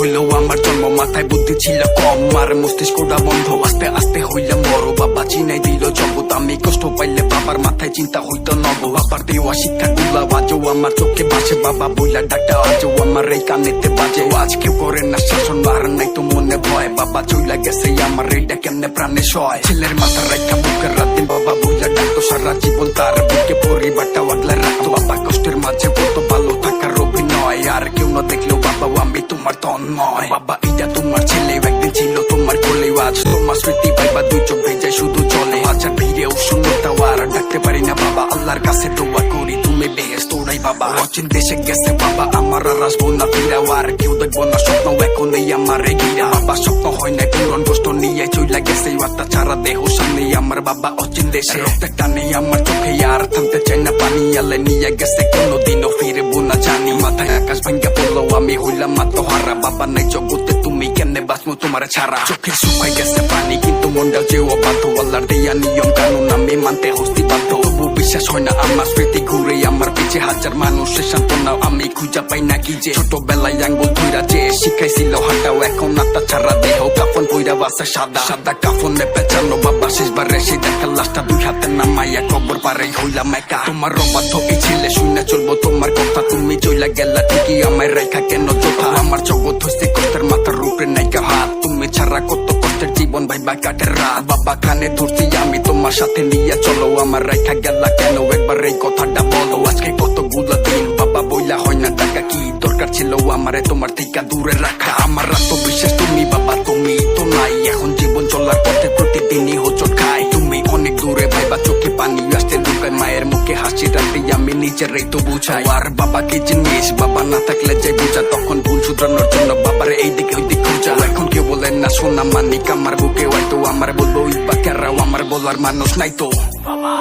হইলেও আমার জন্ম, মাথায় বুদ্ধি ছিল কম, আর মস্তিষ্কটা বন্ধ। আস্তে আস্তে হইলাম বড়, বাবা চিনাই দিল জগৎ। আমি কষ্ট পাইলে বাবার মাথায় চিন্তা হইতো নব। বাবার দেওয়া শিক্ষা গুলা আজও আমার চোখে ভাসে, বাবা বইলা ডাক্তার আজও আমার এই কানেতে বাজে। আজকে পরে না শাসন, আর নাই তো মনে ভয়, বাবা চইলা গেছে আমার এইটা কেমনে প্রাণে সয়। ছেলের মাথা রাখা বুকের রাতে বাবা বইলা ডাকতো, সারা জীবন তার বুকে পরিবারটা আগলা রাখতো। বাবা কষ্টের মাঝে কত ভালো থাকার অভিনয়, আর কেউ না দেখলেও বাবা আমি তোমার তন্ময়। বাবা এটা তোমার ছেলে, একদিন ছিল তোমার কোলে, আজ তোমার স্মৃতি পাইবা দুই চোখ ভেজে শুধু চলে। আজ আর ভিড়েও শূন্যতা আর ডাকতে পারি না বাবা, আল্লাহর কাছে দোয়া করি তুমি বেহেশত ওরাই বাবা। অচিন দেশে গেছে বাবা আমার, আর আসবো না ফিরাও, আর কেউ দেখবো না স্বপ্ন এখন এই আমার ঘিরা। বাবা স্বপ্ন হয় না পূরণ, কষ্ট নিয়ে চইলা গেছে আত্মা ছাড়া দেহ সামনে আমার বাবা অচিন দেশে। রক্তের টানে আমার চোখে আর থামতে চাই না পানি, আলে নিয়ে গেছে কোনোদিনও ফিরবো না জানি। মাথায় আকাশ ভাঙ্গা পড়লো আমি হইলাম আত্মহারা, বাবা নাই জগতে তুমি কেমনে বাঁচবো তোমার ছাড়া। চোখে শুকাই গেছে পানি কিন্তু মনটা যে অবাধ্য, আল্লাহর দেয়া নিয়ম কানুন আমি মানতে হস্তি বাধ্য। তবু বিশ্বাস হয় না আমার স্মৃতি ঘুরে আমার পিছে, হাজার মানুষের সান্ত্বনা আমি খুঁজা পাই না কি যে। ছোটবেলায় আঙ্গুল ধইরা যে শিখাইছিল হাঁটাও, এখন আত্মা ছাড়া দেহ কাফন কইরা বাসে সাদা সাদা কাফনে পেঁচানো। বাবা শেষবারে সে দেখা লাশটা দুই হাতে নামাইয়া কবর পারে হইলাম একা। তোমার অবাধ্য এই ছেলে শুনে চলবো তোমার কথা, তুমি চইলা গেলা ঠিকই আমায় রেখা কেন যোথা। আমার জগৎ হইছে কষ্টের মাথার উপরে নাইকা হাত, তুমি ছাড়া কত কষ্টের জীবন ভাইবা কাটের রাত। বাবা কানে ধরছি আমি তোমার সাথে নিয়ে চলো, আমার রেখা গেলা কেন একবার এই কথাটা বলো। আজকে কতগুলো দিন বাবা বইলা হয় না টাকা, কি দরকার ছিল আমারে তোমার থেকে দূরে রাখা। আমার আত্মবিশ্বাস তুমি বাবা তুমি তো নাই, এখন জীবন চলার পথে প্রতিদিনই হোঁচট খাই। তুমি অনেক দূরে ভাইবা চোখে পানি আসতে লুকায়, মায়ের মুখে হাসি রাখতে আমি নিজেরাই তো বুঝাই। আর বাবা কি জিনিস বাবা না থাকলে যে বুঝা, তখন ভুল শুধরানোর জন্য বাবার এই দিকে ওই দিকে খুঁজা। এখন কেউ বলেন না সোনা মানিক আমার বুকে হয়তো, আমার বলবো ইবা কেরাও আমার বলার মানুষ নাই তো বাবা।